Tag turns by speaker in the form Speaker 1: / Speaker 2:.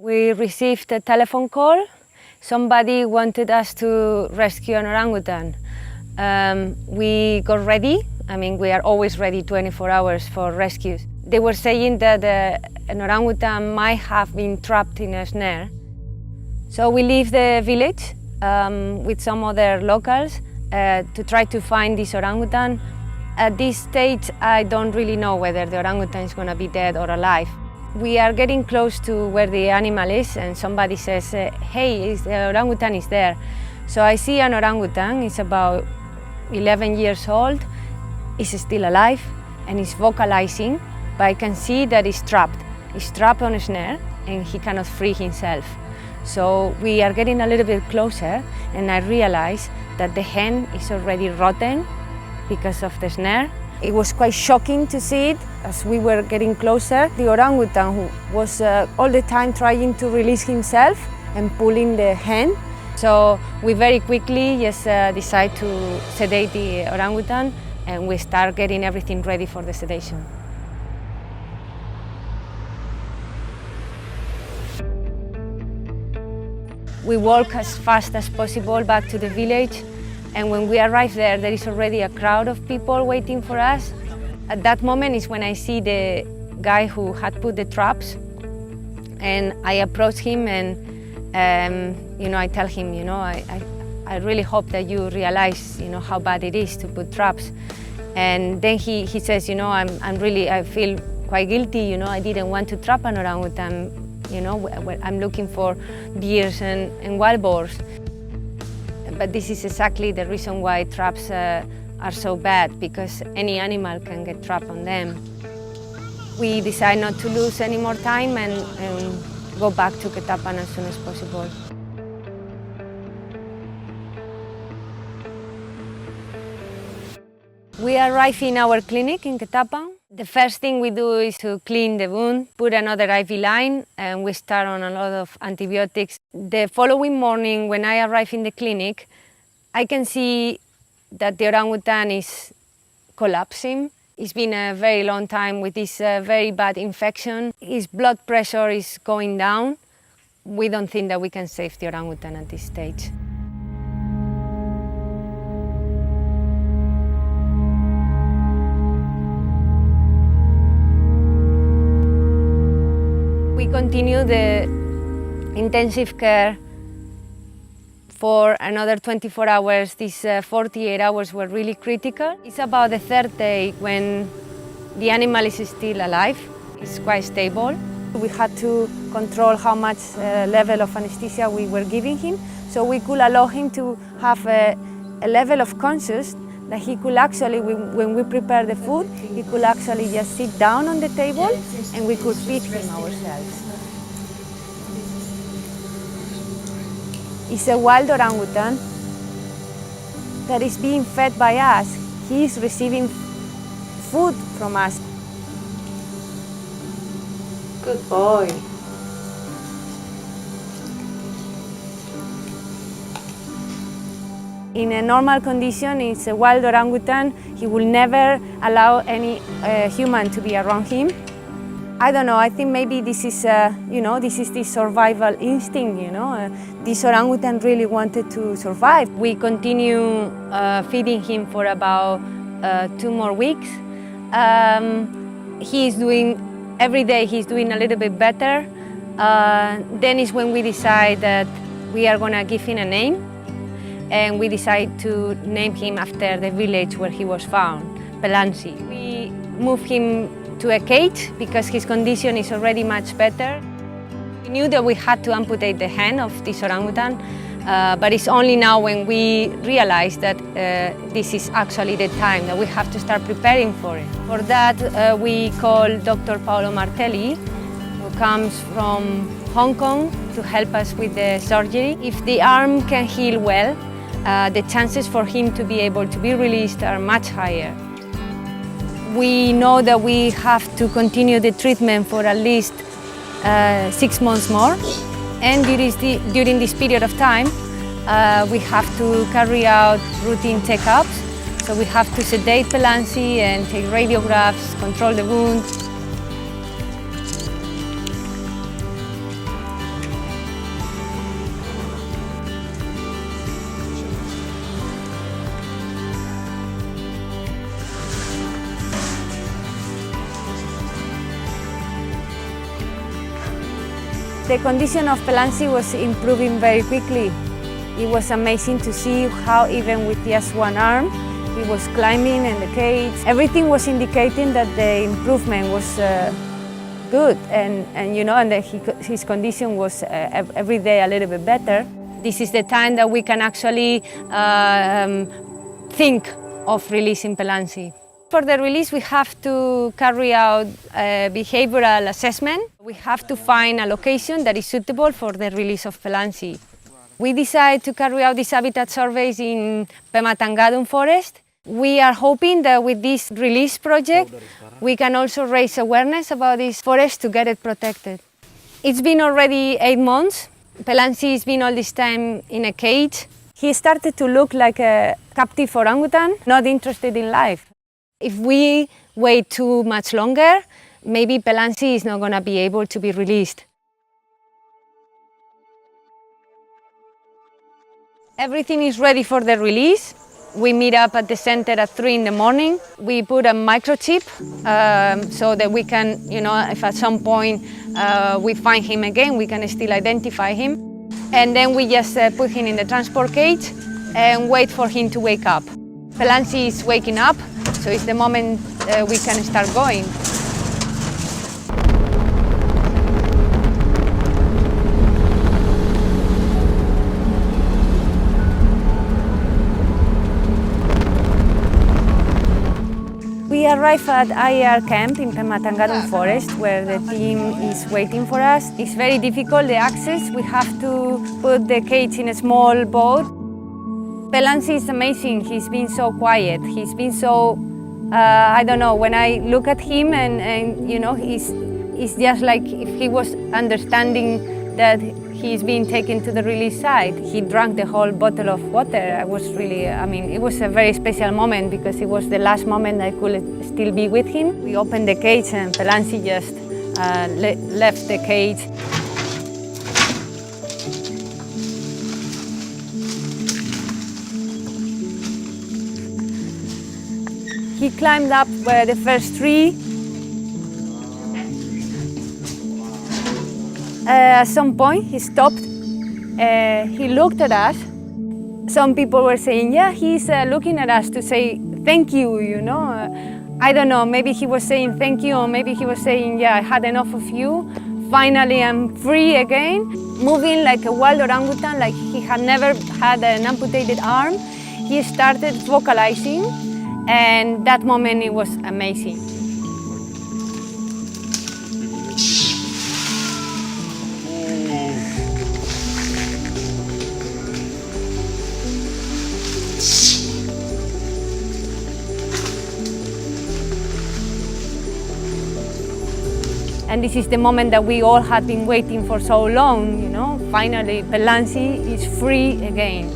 Speaker 1: We received a telephone call. Somebody wanted us to rescue an orangutan. We got ready. I mean, we are always ready 24 hours for rescues. They were saying that an orangutan might have been trapped in a snare. So we leave the village with some other locals to try to find this orangutan. At this stage, I don't really know whether the orangutan is going to be dead or alive. We are getting close to where the animal is, and somebody says, hey, the orangutan is there. So I see an orangutan. It's about 11 years old. It's still alive and is vocalizing, but I can see that he's trapped. He's trapped on a snare and he cannot free himself. So we are getting a little bit closer, and I realize that the hen is already rotten because of the snare. It was quite shocking to see it as we were getting closer. The orangutan who was all the time trying to release himself and pulling the hen. So we very quickly just decide to sedate the orangutan, and we start getting everything ready for the sedation. We walk as fast as possible back to the village, and when we arrive there, there is already a crowd of people waiting for us. At that moment is when I see the guy who had put the traps, and I approach him and I tell him, I really hope that you realize, how bad it is to put traps. And then he says, I feel quite guilty, I didn't want to trap an orangutan. I'm looking for deers and wild boars. But this is exactly the reason why traps are so bad, because any animal can get trapped on them. We decide not to lose any more time and go back to Ketapan as soon as possible. We arrive in our clinic in Ketapan. The first thing we do is to clean the wound, put another IV line, and we start on a lot of antibiotics. The following morning, when I arrive in the clinic, I can see that the orangutan is collapsing. It's been a very long time with this very bad infection. His blood pressure is going down. We don't think that we can save the orangutan at this stage. We continue the intensive care for another 24 hours. These 48 hours were really critical. It's about the third day when the animal is still alive. It's quite stable. We had to control how much level of anesthesia we were giving him, so we could allow him to have a level of consciousness that he could actually, when we prepare the food, he could actually just sit down on the table and we could feed him ourselves. It's a wild orangutan that is being fed by us. He is receiving food from us. Good boy. In a normal condition, it's a wild orangutan. He will never allow any human to be around him. I don't know, I think maybe this is, this is the survival instinct, This orangutan really wanted to survive. We continue feeding him for about 2 more weeks. Every day he's doing a little bit better. Then is when we decide that we are gonna give him a name. And we decide to name him after the village where he was found, Pelangsi. We move him to a cage because his condition is already much better. We knew that we had to amputate the hand of this orangutan, but it's only now when we realize that this is actually the time that we have to start preparing for it. For that, we call Dr. Paolo Martelli, who comes from Hong Kong to help us with the surgery. If the arm can heal well, the chances for him to be able to be released are much higher. We know that we have to continue the treatment for at least 6 months more, and during this period of time we have to carry out routine checkups. So we have to sedate Pelangsi and take radiographs, control the wound. The condition of Pelangsi was improving very quickly. It was amazing to see how even with just one arm, he was climbing in the cage. Everything was indicating that the improvement was good, and that his condition was every day a little bit better. This is the time that we can actually think of releasing Pelangsi. For the release, we have to carry out a behavioral assessment. We have to find a location that is suitable for the release of Pelangsi. We decided to carry out these habitat surveys in Pematangadung forest. We are hoping that with this release project, we can also raise awareness about this forest to get it protected. It's been already 8 months. Pelangsi has been all this time in a cage. He started to look like a captive orangutan, not interested in life. If we wait too much longer, maybe Pelangsi is not going to be able to be released. Everything is ready for the release. We meet up at the center at 3 in the morning. We put a microchip so that we can, if at some point we find him again, we can still identify him. And then we just put him in the transport cage and wait for him to wake up. Pelangsi is waking up, so it's the moment we can start going. We arrived at IR camp in Pematangadung forest, where the team is waiting for us. It's very difficult, the access. We have to put the cage in a small boat. Pelangsi is amazing. He's been so quiet. He's been so, I don't know, when I look at him and he's just like if he was understanding that he's being taken to the release site. He drank the whole bottle of water. I was really, it was a very special moment because it was the last moment I could still be with him. We opened the cage and Pelangsi just left the cage. He climbed up the first tree. At some point, he stopped. He looked at us. Some people were saying, yeah, he's looking at us to say thank you, I don't know, maybe he was saying thank you, or maybe he was saying, yeah, I had enough of you. Finally, I'm free again. Moving like a wild orangutan, like he had never had an amputated arm. He started vocalizing, and that moment it was amazing. And this is the moment that we all had been waiting for so long, Finally, Pelangsi is free again.